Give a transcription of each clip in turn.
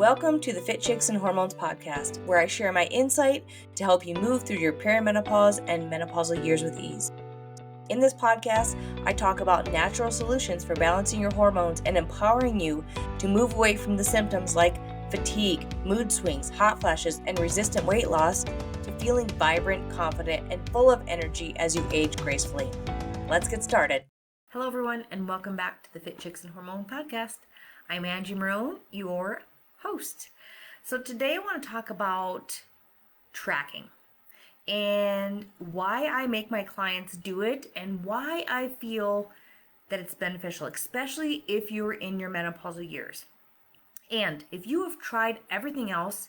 Welcome to the Fit Chicks and Hormones podcast, where I share my insight to help you move through your perimenopause and menopausal years with ease. In this podcast, I talk about natural solutions for balancing your hormones and empowering you to move away from the symptoms like fatigue, mood swings, hot flashes, and resistant weight loss to feeling vibrant, confident, and full of energy as you age gracefully. Let's get started. Hello, everyone, and welcome back to the Fit Chicks and Hormone podcast. I'm Angie Marone, your host. So today I want to talk about tracking and why I make my clients do it and why I feel that it's beneficial, especially if you're in your menopausal years. And if you have tried everything else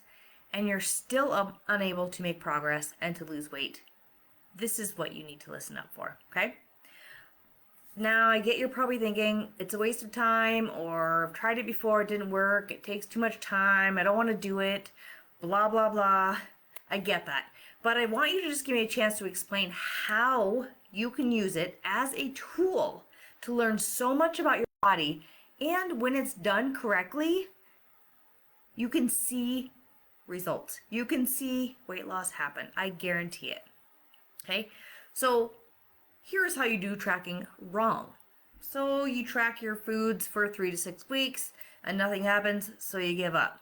and you're still unable to make progress and to lose weight, this is what you need to listen up for, okay? Now, I get you're probably thinking, it's a waste of time, or I've tried it before, it didn't work, it takes too much time, I don't want to do it, blah, blah, blah. I get that. But I want you to just give me a chance to explain how you can use it as a tool to learn so much about your body. And when it's done correctly, you can see results. You can see weight loss happen. I guarantee it. Okay? So here's how you do tracking wrong. So you track your foods for 3 to 6 weeks and nothing happens, so you give up.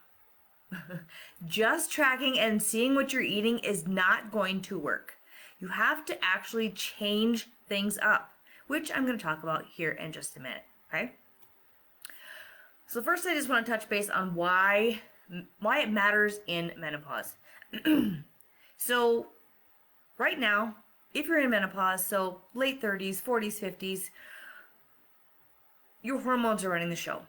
Just tracking and seeing what you're eating is not going to work. You have to actually change things up, which I'm going to talk about here in just a minute, okay? So first I just want to touch base on why it matters in menopause. So right now, if you're in menopause, so late 30s, 40s, 50s, your hormones are running the show.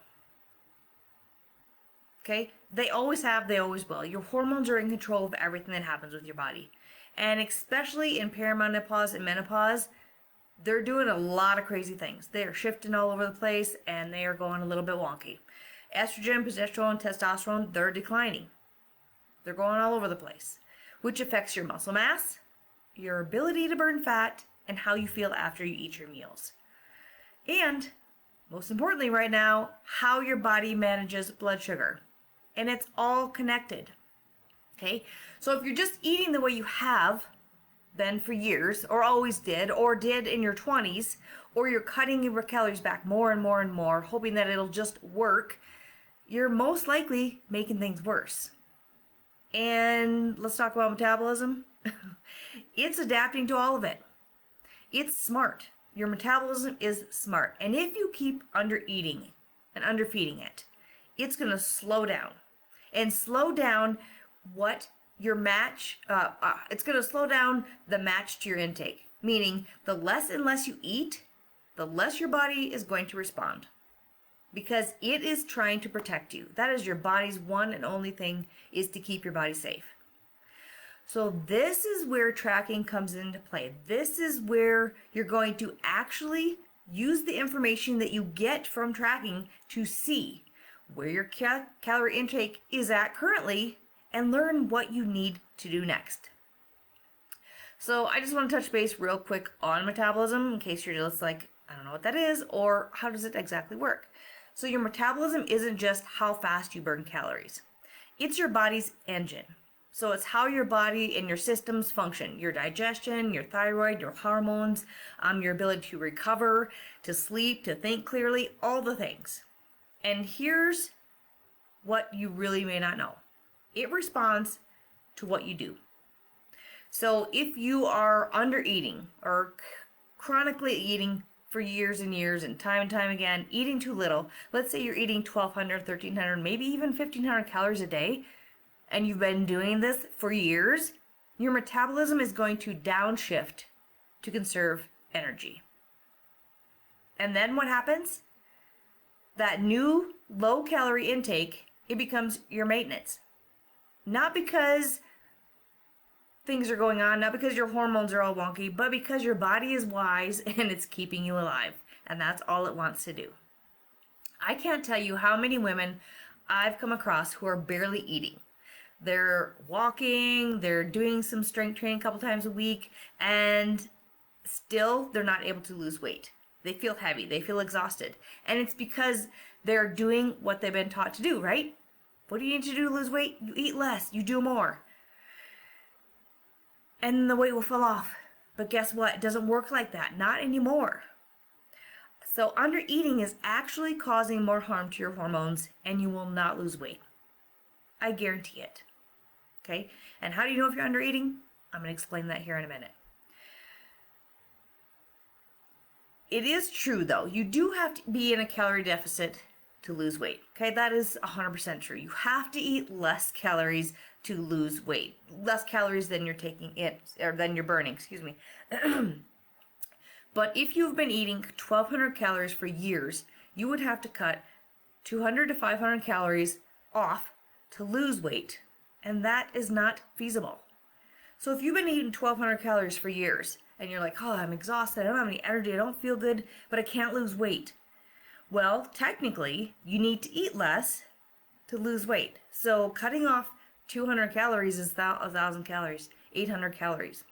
Okay? They always have, they always will. Your hormones are in control of everything that happens with your body. And especially in perimenopause and menopause, they're doing a lot of crazy things. They are shifting all over the place and they are going a little bit wonky. Estrogen, progesterone, testosterone, they're declining. They're going all over the place, which affects your muscle mass, your ability to burn fat, and how you feel after you eat your meals. And most importantly right now, how your body manages blood sugar. And it's all connected. Okay? So if you're just eating the way you have been for years, or always did, or did in your 20s, or you're cutting your calories back more and more and more, hoping that it'll just work, you're most likely making things worse. And let's talk about metabolism. It's adapting to all of it. It's smart. Your metabolism is smart. And if you keep under-eating and under-feeding it, it's going to slow down. And slow down what your match, it's going to slow down the match to your intake. Meaning, the less and less you eat, the less your body is going to respond. Because it is trying to protect you. That is your body's one and only thing, is to keep your body safe. So this is where tracking comes into play. This is where you're going to actually use the information that you get from tracking to see where your calorie intake is at currently and learn what you need to do next. So I just want to touch base real quick on metabolism in case you're just like, I don't know what that is, or how does it exactly work? So your metabolism isn't just how fast you burn calories. It's your body's engine. So it's how your body and your systems function. Your digestion, your thyroid, your hormones, your ability to recover, to sleep, to think clearly, all the things. And here's what you really may not know. It responds to what you do. So if you are under eating or chronically eating for years and years and time again, eating too little, let's say you're eating 1,200, 1,300, maybe even 1,500 calories a day, and you've been doing this for years, your metabolism is going to downshift to conserve energy. And then what happens? That new low calorie intake, it becomes your maintenance. Not because things are going on, not because your hormones are all wonky, but because your body is wise and it's keeping you alive. And that's all it wants to do. I can't tell you how many women I've come across who are barely eating. They're walking, they're doing some strength training a couple times a week, and still they're not able to lose weight. They feel heavy, they feel exhausted. And it's because they're doing what they've been taught to do, right? What do you need to do to lose weight? You eat less, you do more. And the weight will fall off. But guess what? It doesn't work like that. Not anymore. So under eating is actually causing more harm to your hormones, and you will not lose weight. I guarantee it. Okay? And how do you know if you're under eating? I'm going to explain that here in a minute. It is true though, you do have to be in a calorie deficit to lose weight. Okay, that is 100% true. You have to eat less calories to lose weight. Less calories than you're taking in, or than you're burning, excuse me. But if you've been eating 1,200 calories for years, you would have to cut 200 to 500 calories off to lose weight. And that is not feasible. So if you've been eating 1,200 calories for years, and you're like, oh, I'm exhausted, I don't have any energy, I don't feel good, but I can't lose weight. Well, technically, you need to eat less to lose weight. So cutting off 200 calories is 1,000 calories, 800 calories.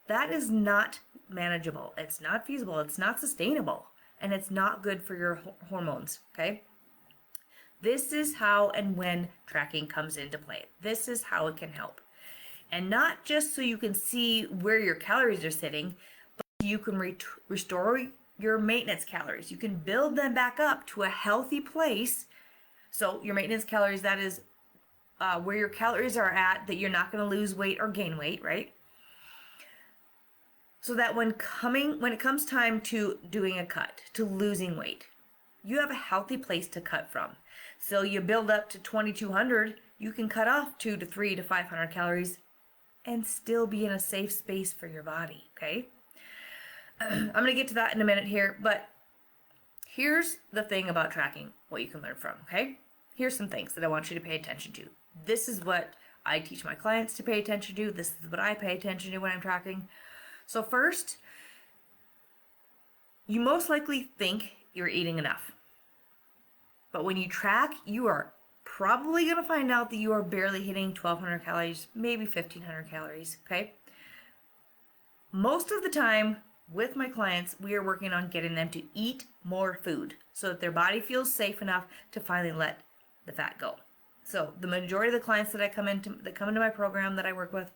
That is not manageable. It's not feasible. It's not sustainable. And it's not good for your hormones, okay? This is how and when tracking comes into play. This is how it can help. And not just so you can see where your calories are sitting, but you can restore your maintenance calories. You can build them back up to a healthy place. So your maintenance calories, that is where your calories are at, that you're not going to lose weight or gain weight, right? So that when it comes time to doing a cut, to losing weight, you have a healthy place to cut from. So you build up to 2,200, you can cut off 2 to 3 to 500 calories and still be in a safe space for your body, okay? I'm going to get to that in a minute here, but here's the thing about tracking, what you can learn from, okay? Here's some things that I want you to pay attention to. This is what I teach my clients to pay attention to. This is what I pay attention to when I'm tracking. So first, you most likely think you're eating enough. But when you track, you are probably going to find out that you are barely hitting 1,200 calories, maybe 1,500 calories, okay? Most of the time with my clients, we are working on getting them to eat more food so that their body feels safe enough to finally let the fat go. So the majority of the clients that come into my program that I work with,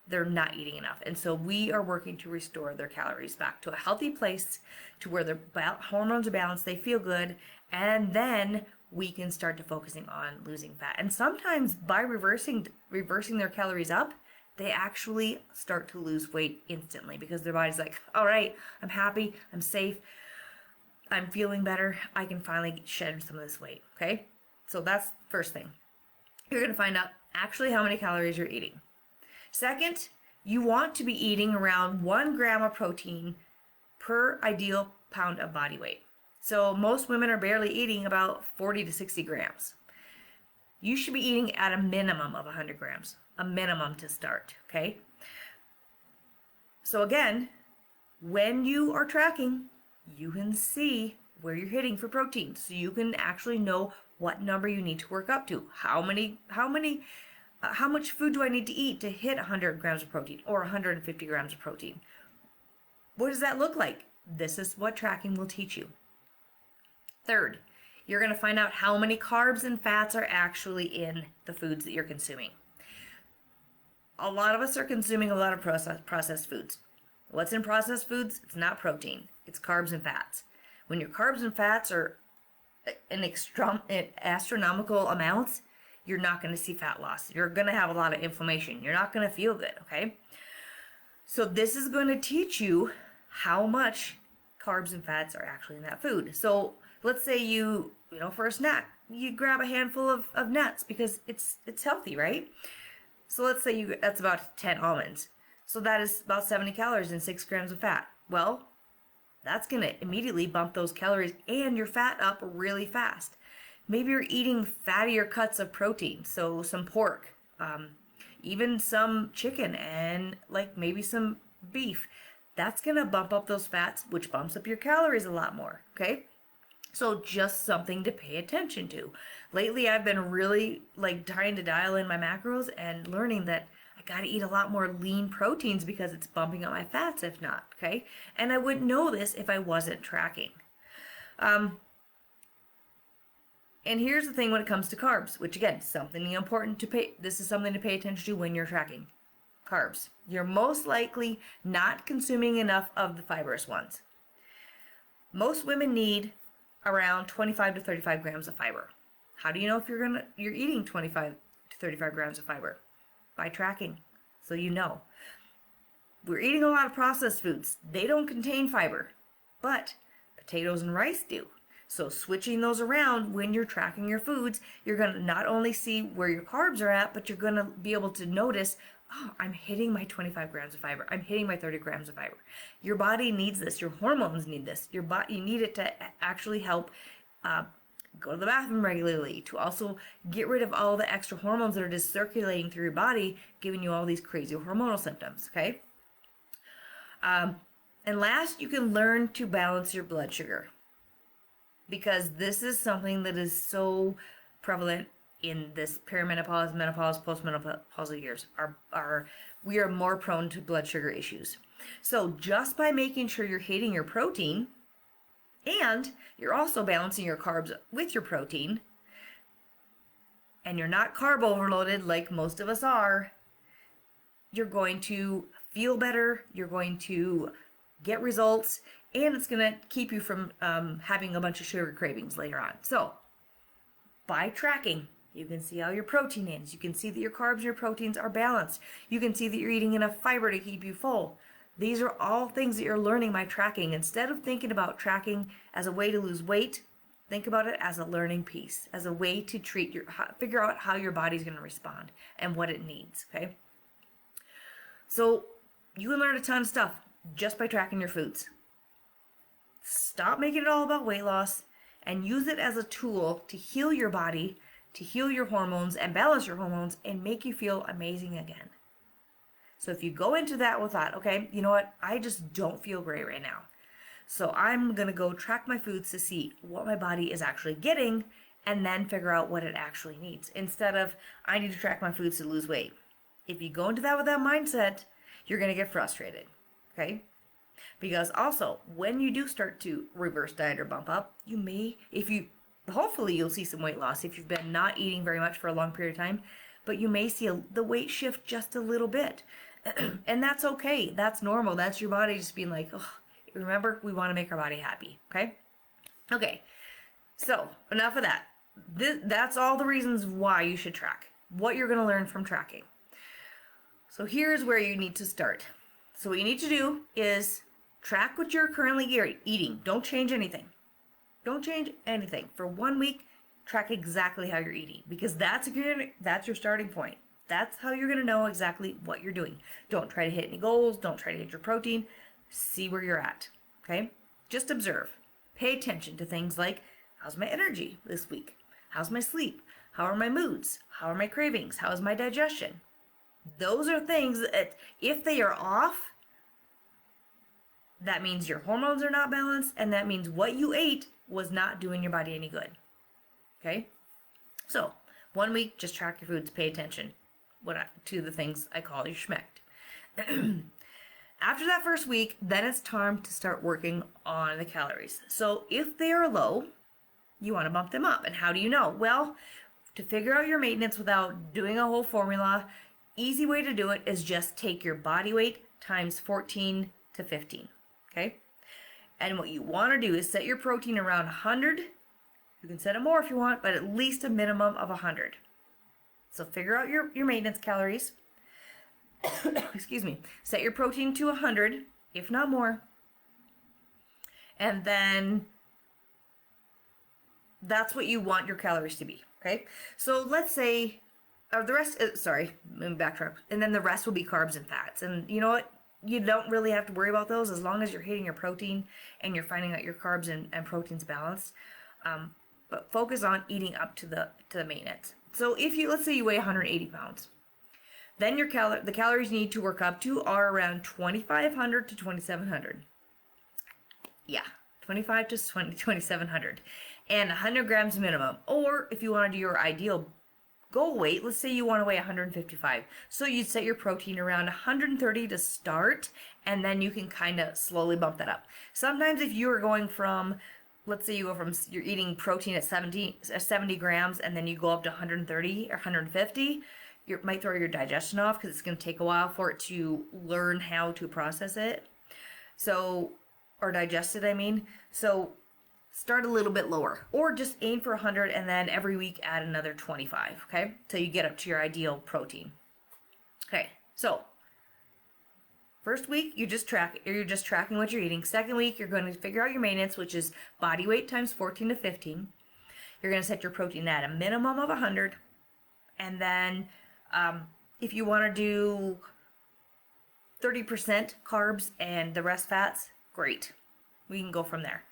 they're not eating enough. And so we are working to restore their calories back to a healthy place, to where their hormones are balanced, they feel good, and then we can start to focusing on losing fat. And sometimes by reversing their calories up, they actually start to lose weight instantly because their body's like, all right, I'm happy, I'm safe, I'm feeling better, I can finally shed some of this weight, okay? So that's the first thing. You're going to find out actually how many calories you're eating. Second, you want to be eating around 1 gram of protein per ideal pound of body weight. So most women are barely eating about 40 to 60 grams. You should be eating at a minimum of 100 grams, a minimum to start, okay? So again, when you are tracking, you can see where you're hitting for protein. So you can actually know what number you need to work up to. How much food do I need to eat to hit 100 grams of protein or 150 grams of protein? What does that look like? This is what tracking will teach you. Third, you're going to find out how many carbs and fats are actually in the foods that you're consuming. A lot of us are consuming a lot of processed foods. What's in processed foods? It's not protein. It's carbs and fats. When your carbs and fats are in astronomical amounts, you're not going to see fat loss. You're going to have a lot of inflammation. You're not going to feel good, okay? So this is going to teach you how much carbs and fats are actually in that food. So let's say you for a snack, you grab a handful of nuts because it's healthy, right? So let's say that's about 10 almonds. So that is about 70 calories and 6 grams of fat. Well, that's going to immediately bump those calories and your fat up really fast. Maybe you're eating fattier cuts of protein, so some pork, even some chicken, and like maybe some beef. That's going to bump up those fats, which bumps up your calories a lot more, okay? So just something to pay attention to. Lately, I've been really trying to dial in my macros and learning that I got to eat a lot more lean proteins because it's bumping up my fats if not, okay? And I wouldn't know this if I wasn't tracking. And here's the thing when it comes to carbs, which again, something important to pay, this is something to pay attention to when you're tracking carbs. You're most likely not consuming enough of the fibrous ones. Most women need around 25 to 35 grams of fiber. How do you know if you're eating 25 to 35 grams of fiber? By tracking. So you know. We're eating a lot of processed foods. They don't contain fiber, but potatoes and rice do. So switching those around when you're tracking your foods, you're going to not only see where your carbs are at, but you're going to be able to notice, oh, I'm hitting my 25 grams of fiber. I'm hitting my 30 grams of fiber. Your body needs this. Your hormones need this. Your body, you need it to actually help go to the bathroom regularly, to also get rid of all the extra hormones that are just circulating through your body, giving you all these crazy hormonal symptoms, okay? And last, you can learn to balance your blood sugar, because this is something that is so prevalent in this perimenopause, menopause, postmenopausal years. We are more prone to blood sugar issues. So just by making sure you're hitting your protein and you're also balancing your carbs with your protein, and you're not carb overloaded like most of us are, you're going to feel better, you're going to get results, and it's going to keep you from having a bunch of sugar cravings later on. So by tracking, you can see how your protein is. You can see that your carbs and your proteins are balanced. You can see that you're eating enough fiber to keep you full. These are all things that you're learning by tracking. Instead of thinking about tracking as a way to lose weight, think about it as a learning piece, as a way to figure out how your body's going to respond and what it needs, okay? So you can learn a ton of stuff just by tracking your foods. Stop making it all about weight loss and use it as a tool to heal your body, to heal your hormones and balance your hormones and make you feel amazing again. So if you go into that with that, okay, you know what, I just don't feel great right now. So I'm going to go track my foods to see what my body is actually getting and then figure out what it actually needs, instead of I need to track my foods to lose weight. If you go into that with that mindset, you're going to get frustrated, okay? Because also, when you do start to reverse diet or bump up, hopefully you'll see some weight loss if you've been not eating very much for a long period of time, but you may see the weight shift just a little bit. And that's okay. That's normal. That's your body just being like, oh, remember, we want to make our body happy, okay? Okay, so enough of that. That's all the reasons why you should track, what you're going to learn from tracking. So here's where you need to start. So what you need to do is track what you're currently eating. Don't change anything. Don't change anything. For 1 week, track exactly how you're eating, because that's your starting point. That's how you're going to know exactly what you're doing. Don't try to hit any goals. Don't try to hit your protein. See where you're at, okay? Just observe. Pay attention to things like, how's my energy this week? How's my sleep? How are my moods? How are my cravings? How is my digestion? Those are things that, if they are off, that means your hormones are not balanced, and that means what you ate was not doing your body any good, okay? So 1 week, just track your foods, pay attention to the things I call your schmecked. After that first week, then it's time to start working on the calories. So if they are low, you want to bump them up. And how do you know? Well, to figure out your maintenance without doing a whole formula, easy way to do it is just take your body weight times 14 to 15, okay? And what you want to do is set your protein around 100. You can set it more if you want, but at least a minimum of 100. So figure out your maintenance calories. Excuse me. Set your protein to 100, if not more. And then that's what you want your calories to be, okay? So let's say the rest, let me backtrack. And then the rest will be carbs and fats. And you know what? You don't really have to worry about those as long as you're hitting your protein and you're finding out your carbs and proteins balanced. But focus on eating up to the maintenance. So let's say you weigh 180 pounds, then the calories you need to work up to are around 2,500 to 2,700. Yeah, 25 to 2,700, and 100 grams minimum. Or if you want to do your ideal goal weight, let's say you want to weigh 155. So you'd set your protein around 130 to start, and then you can kind of slowly bump that up. Sometimes if you are going from, let's say you go from, you're eating protein at 70 grams and then you go up to 130 or 150, you might throw your digestion off because it's going to take a while for it to learn how to process it. So, or digest it, I mean. So start a little bit lower, or just aim for 100 and then every week add another 25, okay? Till you get up to your ideal protein. Okay, so first week you're just tracking what you're eating. Second week you're going to figure out your maintenance, which is body weight times 14 to 15. You're going to set your protein at a minimum of 100, and then if you want to do 30% carbs and the rest fats, great. We can go from there.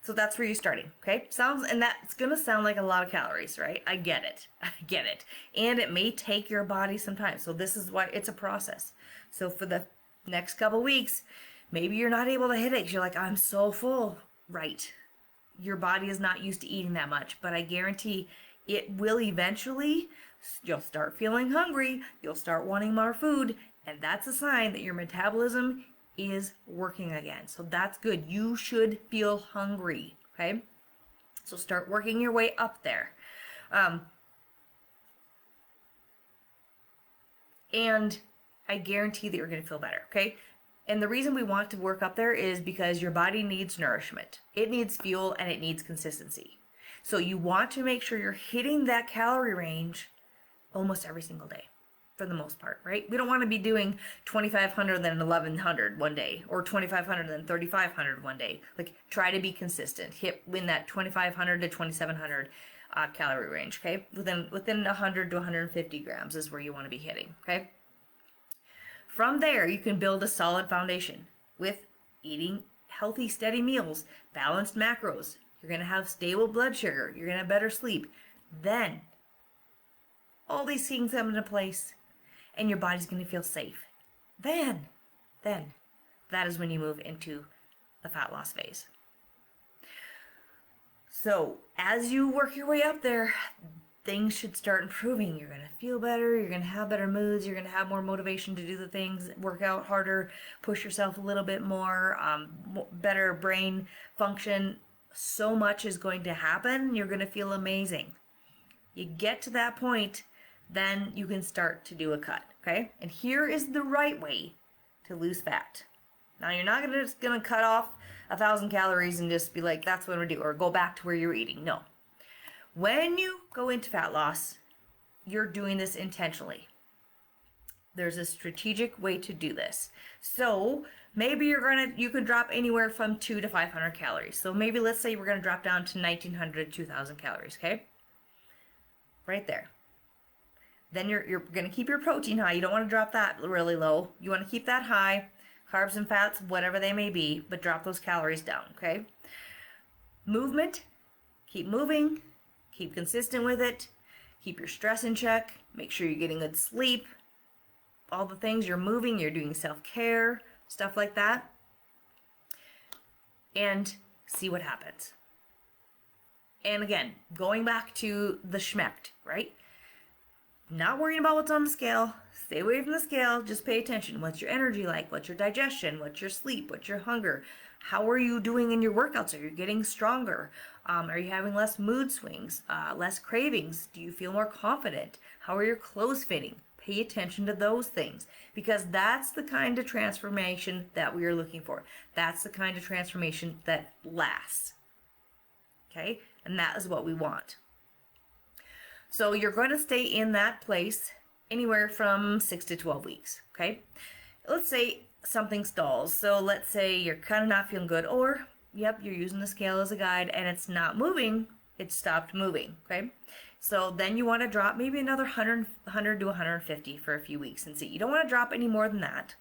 So that's where you're starting, okay? And that's gonna sound like a lot of calories, right? I get it. And it may take your body some time. So this is why it's a process. So for the next couple weeks, maybe you're not able to hit it because you're like, I'm so full. Right. Your body is not used to eating that much, but I guarantee it will eventually. You'll start feeling hungry. You'll start wanting more food. And that's a sign that your metabolism is working again. So that's good. You should feel hungry, okay? So start working your way up there. And I guarantee that you're going to feel better, okay? And the reason we want to work up there is because your body needs nourishment. It needs fuel and it needs consistency. So you want to make sure you're hitting that calorie range almost every single day. For the most part, right? We don't want to be doing 2,500 then 1,100 one day, or 2,500 then 3,500 one day. Like, try to be consistent. Hit in that 2,500 to 2,700 calorie range, okay? Within 100 to 150 grams is where you want to be hitting, okay? From there, you can build a solid foundation with eating healthy, steady meals, balanced macros. You're going to have stable blood sugar. You're going to have better sleep. Then, all these things come into place, and your body's going to feel safe. Then, that is when you move into the fat loss phase. So, as you work your way up there, things should start improving. You're going to feel better. You're going to have better moods. You're going to have more motivation to do the things, work out harder, push yourself a little bit more, better brain function. So much is going to happen. You're going to feel amazing. You get to that point, then you can start to do a cut, okay? And here is the right way to lose fat. Now, you're not just gonna cut off 1,000 calories and just be like, that's what I'm gonna do, or go back to where you're eating. No. When you go into fat loss, you're doing this intentionally. There's a strategic way to do this. So maybe you can drop anywhere from 200 to 500 calories. So maybe let's say we're gonna drop down to 1,900 to 2,000 calories, okay? Right there. Then you're going to keep your protein high. You don't want to drop that really low. You want to keep that high. Carbs and fats, whatever they may be, but drop those calories down, okay? Movement. Keep moving. Keep consistent with it. Keep your stress in check. Make sure you're getting good sleep. All the things, you're moving, you're doing self-care, stuff like that. And see what happens. And again, going back to the schmecked, right? Not worrying about what's on the scale. Stay away from the scale. Just pay attention. What's your energy like? What's your digestion? What's your sleep? What's your hunger? How are you doing in your workouts? Are you getting stronger? Are you having less mood swings? Less cravings? Do you feel more confident? How are your clothes fitting? Pay attention to those things, because that's the kind of transformation that we are looking for. That's the kind of transformation that lasts. Okay? And that is what we want. So you're going to stay in that place anywhere from 6 to 12 weeks, okay? Let's say something stalls. So let's say you're kind of not feeling good, or, yep, you're using the scale as a guide and it's not moving. It stopped moving, okay? So then you want to drop maybe another 100 to 150 for a few weeks and see. You don't want to drop any more than that.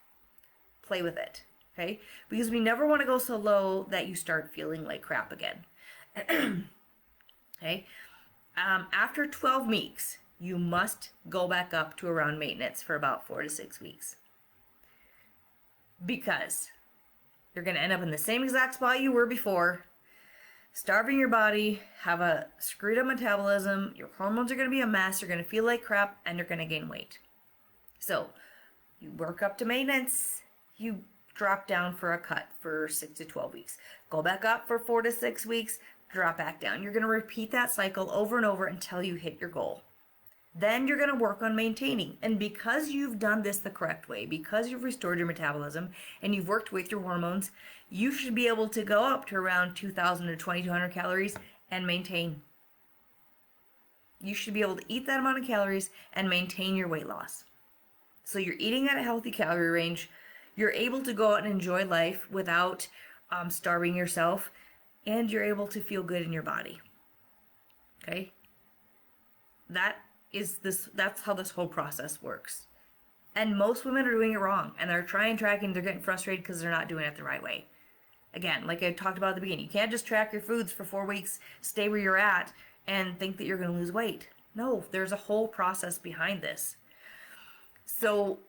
Play with it, okay? Because we never want to go so low that you start feeling like crap again. Okay? After 12 weeks, you must go back up to around maintenance for about 4 to 6 weeks. Because you're going to end up in the same exact spot you were before, starving your body, have a screwed up metabolism, your hormones are going to be a mess, you're going to feel like crap, and you're going to gain weight. So, you work up to maintenance, you drop down for a cut for 6 to 12 weeks. go back up for 4 to 6 weeks, drop back down. You're going to repeat that cycle over and over until you hit your goal. Then you're going to work on maintaining. And because you've done this the correct way, because you've restored your metabolism and you've worked with your hormones, you should be able to go up to around 2,000 to 2,200 calories and maintain. You should be able to eat that amount of calories and maintain your weight loss. So you're eating at a healthy calorie range. You're able to go out and enjoy life without starving yourself, and you're able to feel good in your body. Okay? That's how this whole process works. And most women are doing it wrong, and they're trying tracking, they're getting frustrated because they're not doing it the right way. Again, like I talked about at the beginning, you can't just track your foods for 4 weeks, stay where you're at, and think that you're going to lose weight. No, there's a whole process behind this. So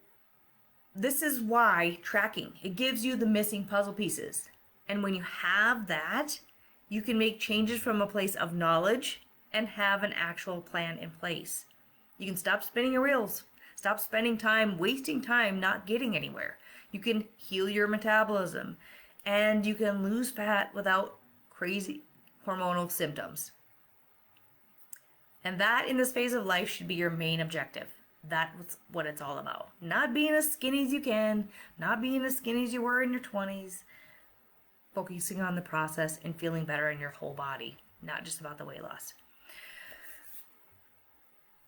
this is why tracking, it gives you the missing puzzle pieces. And when you have that, you can make changes from a place of knowledge and have an actual plan in place. You can stop spinning your wheels. Stop spending time, wasting time, not getting anywhere. You can heal your metabolism, and you can lose fat without crazy hormonal symptoms. And that, in this phase of life, should be your main objective. That's what it's all about. Not being as skinny as you can, not being as skinny as you were in your 20s, focusing on the process and feeling better in your whole body, not just about the weight loss.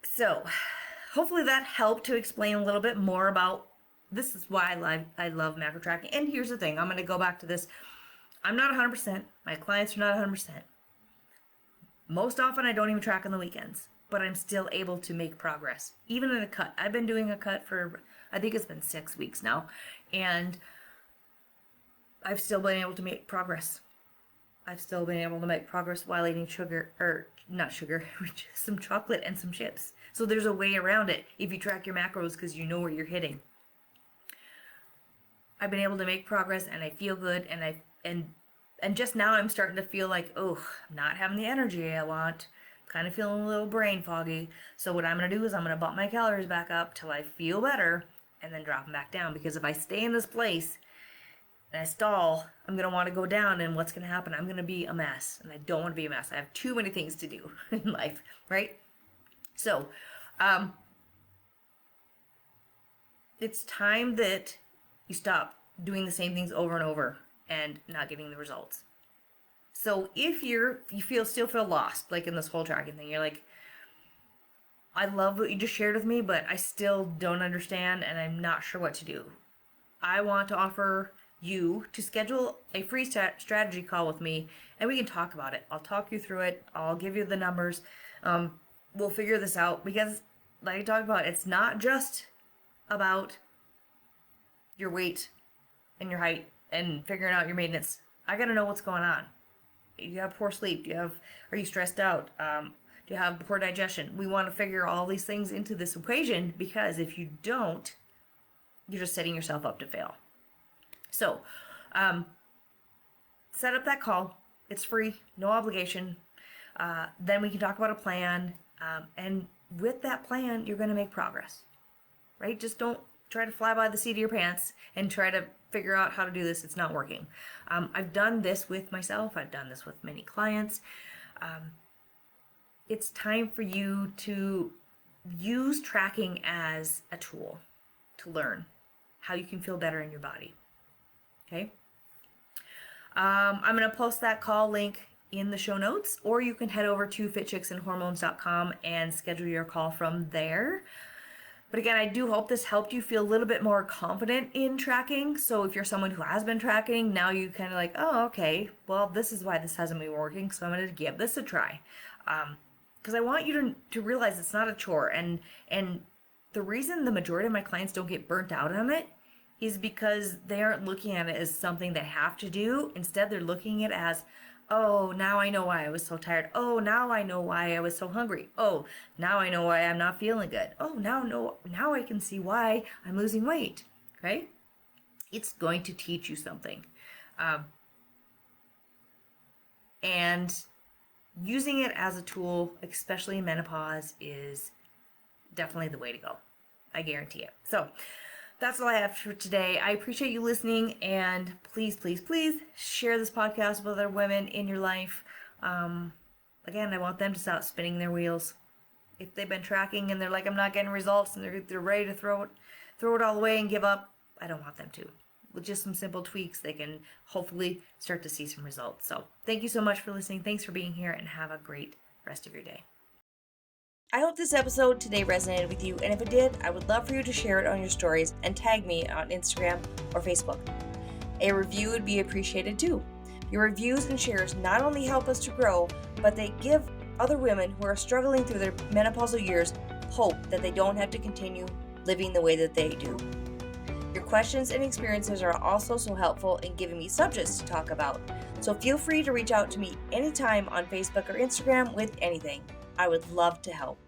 So, hopefully that helped to explain a little bit more about, this is why I love macro tracking. And here's the thing, I'm going to go back to this. I'm not 100%. My clients are not 100%. Most often I don't even track on the weekends, but I'm still able to make progress. Even in a cut. I've been doing a cut for, I think it's been 6 weeks now, and I've still been able to make progress. I've still been able to make progress while eating some chocolate and some chips. So there's a way around it if you track your macros because you know where you're hitting. I've been able to make progress, and I feel good, and just now I'm starting to feel like, I'm not having the energy I want. Kind of feeling a little brain foggy. So what I'm going to do is I'm going to bump my calories back up till I feel better and then drop them back down. Because if I stay in this place and I stall, I'm going to want to go down, and what's going to happen? I'm going to be a mess, and I don't want to be a mess. I have too many things to do in life, right? So, it's time that you stop doing the same things over and over and not getting the results. So if you still feel lost, like in this whole tracking thing, you're like, I love what you just shared with me, but I still don't understand and I'm not sure what to do. I want to offer you to schedule a free strategy call with me, and we can talk about it. I'll talk you through it. I'll give you the numbers. We'll figure this out, because like I talked about, it's not just about your weight and your height and figuring out your maintenance. I got to know what's going on. Do you have poor sleep? Are you stressed out? Do you have poor digestion? We want to figure all these things into this equation, because if you don't, you're just setting yourself up to fail. So, set up that call. It's free, no obligation. Then we can talk about a plan. And with that plan, you're going to make progress, right? Just don't try to fly by the seat of your pants and try to figure out how to do this. It's not working. I've done this with myself. I've done this with many clients. It's time for you to use tracking as a tool to learn how you can feel better in your body. Okay? I'm going to post that call link in the show notes, or you can head over to fitchicksandhormones.com and schedule your call from there. But again, I do hope this helped you feel a little bit more confident in tracking. So if you're someone who has been tracking, now you kind of like, oh, okay, well, this is why this hasn't been working, so I'm going to give this a try. Because I want you to realize it's not a chore. And the reason the majority of my clients don't get burnt out on it is because they aren't looking at it as something they have to do. Instead, they're looking at it as, oh, now I know why I was so tired. Oh, now I know why I was so hungry. Oh, now I know why I'm not feeling good. Oh, now I can see why I'm losing weight. Okay? It's going to teach you something. And using it as a tool, especially in menopause, is definitely the way to go. I guarantee it. So, that's all I have for today. I appreciate you listening, and please, please, please share this podcast with other women in your life. Again, I want them to stop spinning their wheels. If they've been tracking and they're like, I'm not getting results, and they're ready to throw it all away and give up, I don't want them to. With just some simple tweaks, they can hopefully start to see some results. So thank you so much for listening. Thanks for being here, and have a great rest of your day. I hope this episode today resonated with you, and if it did, I would love for you to share it on your stories and tag me on Instagram or Facebook. A review would be appreciated too. Your reviews and shares not only help us to grow, but they give other women who are struggling through their menopausal years hope that they don't have to continue living the way that they do. Your questions and experiences are also so helpful in giving me subjects to talk about, so feel free to reach out to me anytime on Facebook or Instagram with anything. I would love to help.